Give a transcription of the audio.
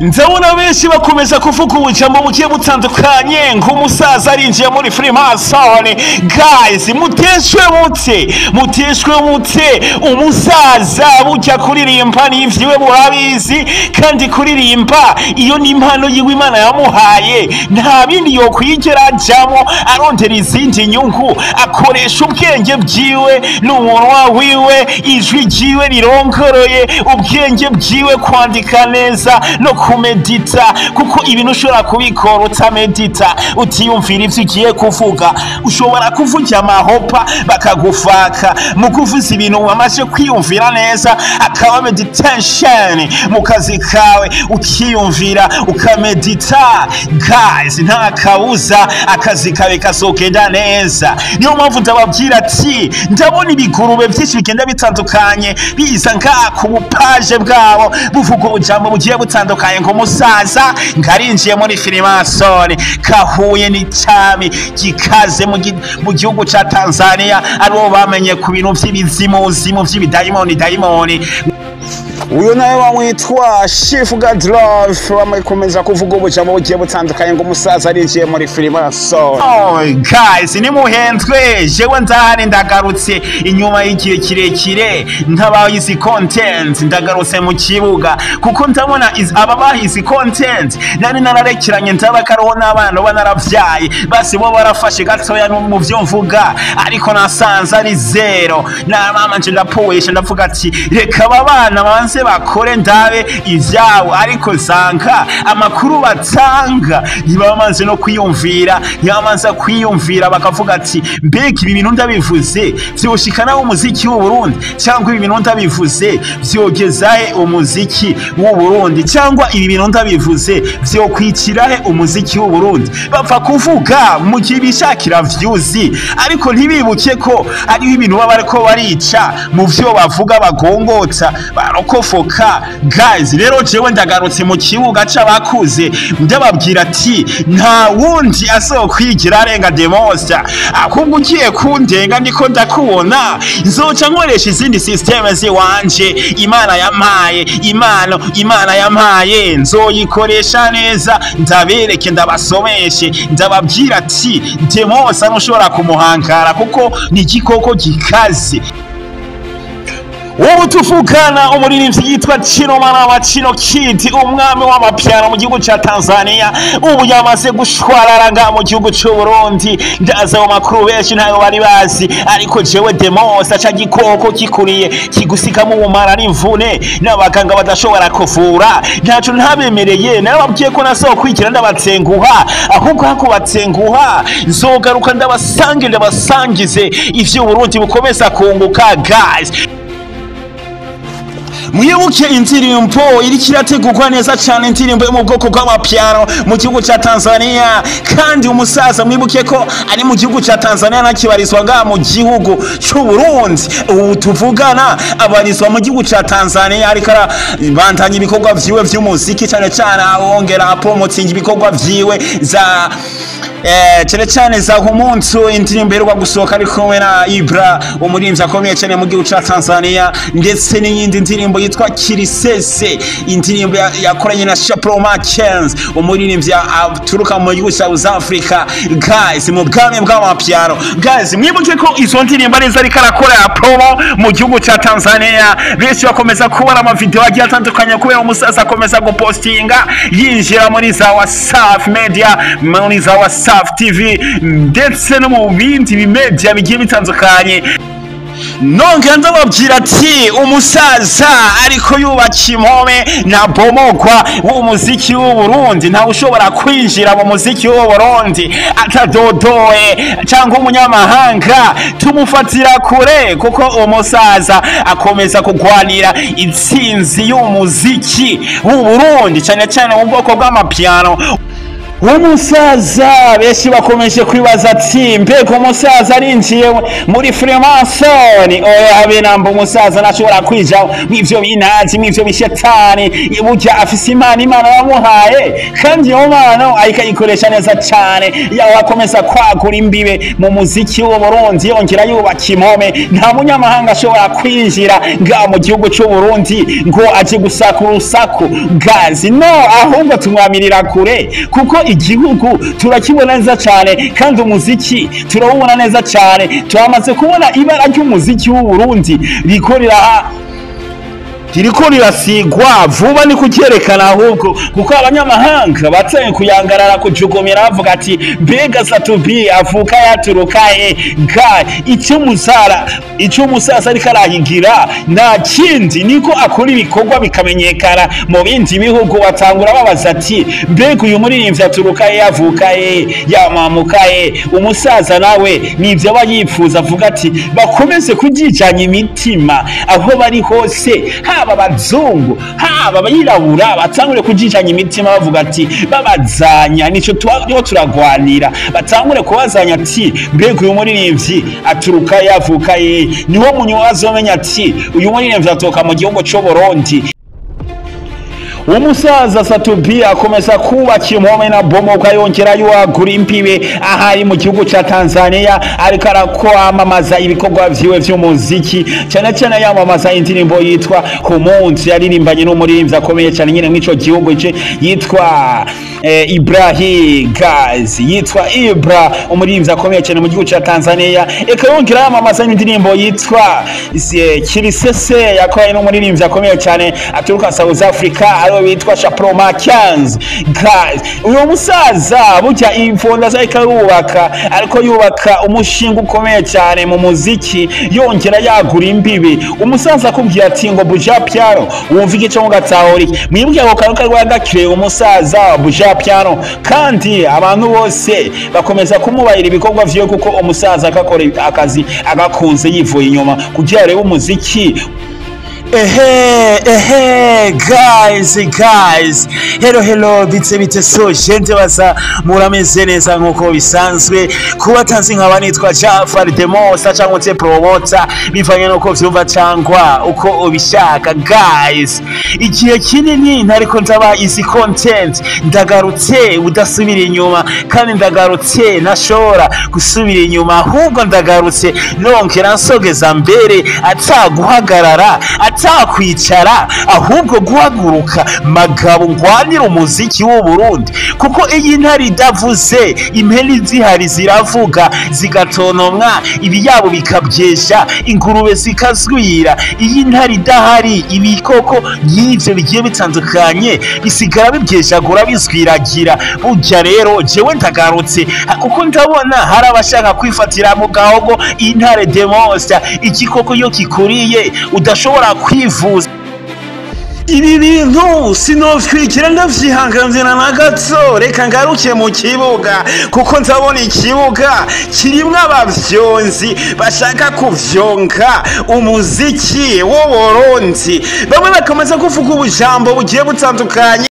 ndabona benshi bakomeza kuvuga ubujambo bugiye butandukanye nk'umusaza arinjiye muri Freemason. Guys, muteshwe mute umusaza bujya kuririmba n'ivyiwe burabizi, kandi kuririmba iyo ni impano yiwe Imana yamuhaye, nta bindi yo kwigera ajamo arondera izindi nyungu, akoresha ubwenge bwiwe n'umunwa wiwe, ijwi ryiwe rirongoroye, ubwenge bwiwe kwandika neza no kumedita, kuko ibintu ushobora kubikora utamedita, utiyumvira ivyo ugiye kuvuga. Ushobora kuvuga amahopa bakagufaka mu kuvuza ibintu wamaze kwiyumvira neza, akaba meditation mu kazi kawe, ukiyumvira ukamedita. Guys, nta kabuza akazi kawe kazogenda neza. Niyo mpamvu ndababwira ati ndabona ibigurube byinshi bigenda bitandukanye biza ngaha ku bupaje bwabo buvuga ubujambo bugiye butandukanye nk'umusaza ngarinjiye muri Freemason, kahuye n'icami gikaze mu gihugu ca Tanzania, aribo bamenye ku bintu vy'ibizimuzimu vy'ibidayimoni. Uyu nawe bamwitwa Chief Godlove, bamakomeza kuvuga ubujambo bugiye butandukanye ng'umusaza arinjiye muri Freemason. Guys, ni muhendwe, jewe ndahari ndagarutse inyuma y'igihe kirekire ntabahize content, ndagarutse mu kibuga kuko ndabona aba bahize content nari nararekeranye ndabakaroho n'abana banaravyaye, basi bo barafashe gatoya mu byo mvuga, ariko nasanze ari zero. Na mama nje ndapoesha ndavuga ati reka babana banze bakore ndabe ivyabo, ariko zanka amakuru batanga ntibamaze no kwiyumvira, ntibamaze kwiyumvira bakavuga ati mbega ibi bintu ndabivuze vyoshikana umuziki w'u Burundi, cyangwa ibi bintu ndabivuze vyogezahe umuziki w'u Burundi, cyangwa ibi bintu ndabivuze vyokwicirahe umuziki w'u Burundi. Bapfa kuvuga mu gihe bishakira views, ariko ntibibuke ko ari ibintu baba bariko barica mu vyo bavuga bagongotsa barokofoka. Guys, rero jewe ndagarutse mu kibuga c'abakuze ndababwira ati nta wundi azokwigira arenga Demosta, ahubwo ugiye kundenga ndiko ndakubona nzoca nkoresha izindi systeme ziwanje Imana yampaye nzoyikoresha neza, ndabereke ndabasomeshe, ndababwira ati Demosta ntushobora kumuhankara kuko ni igikoko gikaze. Ubu tuvugana umuririmbyi yitwa Chino Manama, Chino Kid, umwami w'amapiano mu gihugu ca Tanzania, ubu yamaze gushwararanga mu gihugu c'u Burundi. Ndaza mu makuru benshi ntayo bari bazi, ariko jewe Demosta ca gikoko kikuriye kigusikamo ubumara n'imvune n'abaganga badashobora kuvura, ntaco ntabemereye. Nababwiye ko nasokwikira ndabatsenguha, ahubwo hako batsenguha nzogaruka ndabasangize ivyo Burundi bukomeza kunguka. Guys, mwibuke indirimbo iri kirategurwa neza cyane, indirimbo yo mu bwoko bw'amapiano mu gihugu ca Tanzania, kandi umusaza mwibuke ko ari mu gihugu ca Tanzania nakibarizwa ngaha mu gihugu c'u Burundi. Ubu tuvugana abarizwa mu gihugu ca Tanzania, ariko bandanya ibikorwa vyiwe vy'umuziki, cyane cyane abongera apromoting ibikorwa vyiwe za cyane za Humuntu, indirimbo iheruka gusohoka ari kumwe na Ibra, umuririmbyi akomeye cyane mu gihugu ca Tanzania, ndetse n'iyindi ndirimbo yitwa Kirisese, indirimbo yakoranye na Shapro Markens, umuririmbyi aturuka mu gihugu ca South Africa. Guys, mu bwami bw'amapiano. Guys, mwibuke ko izo ndirimbo ari zari karakora promo mu gihugu ca Tanzania. Benshi bakomeza kubona ama video agiye atandukanye kubera umusaza akomeza gupostinga yinjira muri za WhatsApp media, muri za WhatsApp TV, ndetse no mu bindi bimedia bigiye bitandukanye. Nongera ndababwira ati umusaza ariko yubaka impome na bomogwa w'umuziki w'u Burundi, nta ushobora kwinjira mu muziki w'u Burundi atadodoye cyangwa umunyamahanga, tumufatira kure kuko umusaza akomeza kugwanira intsinzi y'umuziki w'u Burundi, cyane cyane mu bwoko bw'amapiano. umusaza benshi bakomeje kwibaza ati mbega umusaza arinjiye muri Freemason? oya habe namba, umusaza ntashobora kwija mw'ivyo binazi, mw'ivyo bishetani. burya afise imana yamuhaye, kandi iyo mpano ayikoresha neza cane. yaho akomeza kwagura imbibe mu muziki w'Uburundi, yongera yubaka impome. nta munyamahanga ashobora kwinjira nga mu gihugu c'Uburundi ngo aje gusaka urusaku gazi, no, ahubwo tumwamirira kure, kuko igihugu turakibona neza cyane, kandi umuziki turawubona neza cyane. turamaze kubona ibara ry'umuziki w'Uburundi ririko rirasigwa vuba, ni kucyerekana ahubwo, kuko abanyamahanga bateye kuyangarara kujugumira bavuga ati mbega Satubi avuka yaturuka ga icyo umusaza ariko arahigira nta kindi, niko akora ibikorwa bikamenyekana mu bindi bihugu. batangura babaza ati mbega uyu muririmbyi aturuka avuka yamamuka umusaza nawe nivyo aba yifuza, avuga ati bakomeze kujijanya imitima aho bari hose, haba abazungu haba abayirabura, batangure kujijanya imitima bavuga ati babazanya, nico turagwanira. batangure kubazanya ati mbega uyu muririmbyi aturuka yavuka niho munywa azomenya ati uyu muririmbyi aturuka mu gihugu c'Uburundi. umusaza Satubi akomeza kubaka impome na bomoka, yongera yagura imbibe ahari mu gihugu ca Tanzania, ariko arakwamamaza ibikorwa vyiwe vy'umuziki, cyane cyane yamamaza indirimbo yitwa Kumunsi yaririmbanye n'umuririmbyi akomeye cyane nyine mw'ico gihugu yitwa Ibrahim Gazi, yitwa Ibra, umuririmbyi akomeye cyane mu gihugu ca Tanzania. eka yongera yamamaza indirimbo yitwa Kirisese yakoye n'umuririmbyi akomeye cyane aturuka South Africa bitwa Shapro Makianz. uyu musaza burya imfonda zahika ariko yubaka umushinga ukomeye cyane mu muziki, yongera yagura imbibi. umusaza akubwira ati ngo Buja Piano, wumva igice ngo gatahori mwibwiye ako karuka rwagakire umusaza Buja Piano, kandi abantu bose bakomeza kumubahira ibikorwa vyiwe, kuko umusaza akakora akazi agakunze yivuye inyuma kugira arebe umuziki. guys, hello, bite so gente basa murameze neza nkuko bisanzwe. kuba tanzi nkaba nitwa Jafar Demosa cyangwa se promoter, bivanye nuko vyumva cyangwa uko ubishaka. guys, igihe kinini ntariko ndaba izi content, ndagarutse udasubira inyuma, kandi ndagarutse nashobora gusubira inyuma, ahubwo ndagarutse nongera nsogeza mbere, ataguhagarara atakwicara, ahubwo guhaguruka magabo ngwanira umuziki w'Uburundi. kuko iyi ntari idavuze impeli zihari ziravuga zigatonomwa, ibiyabo bikabyesha, ingurube zikazwira. iyi ntari idahari, ibikoko y'ivyo bigiye bitandukanye bisigara bibyeshagura bizwiragira. burya rero jewe ndagarutse, kuko ndabona hari abashaka kwifatira mu gahogo intare Demosa, igikoko yo kikuriye udashobora kwivuza. ibi bintu sinotwikira ndavyihanganira na gato, reka ngaruke mu kibuga, kuko ndabona ikibuga kirimwo abavyonzi bashaka kuvyonga umuziki w'Uburundi. bamwe bakomeza kuvuga ubujambo bugiye butandukanye.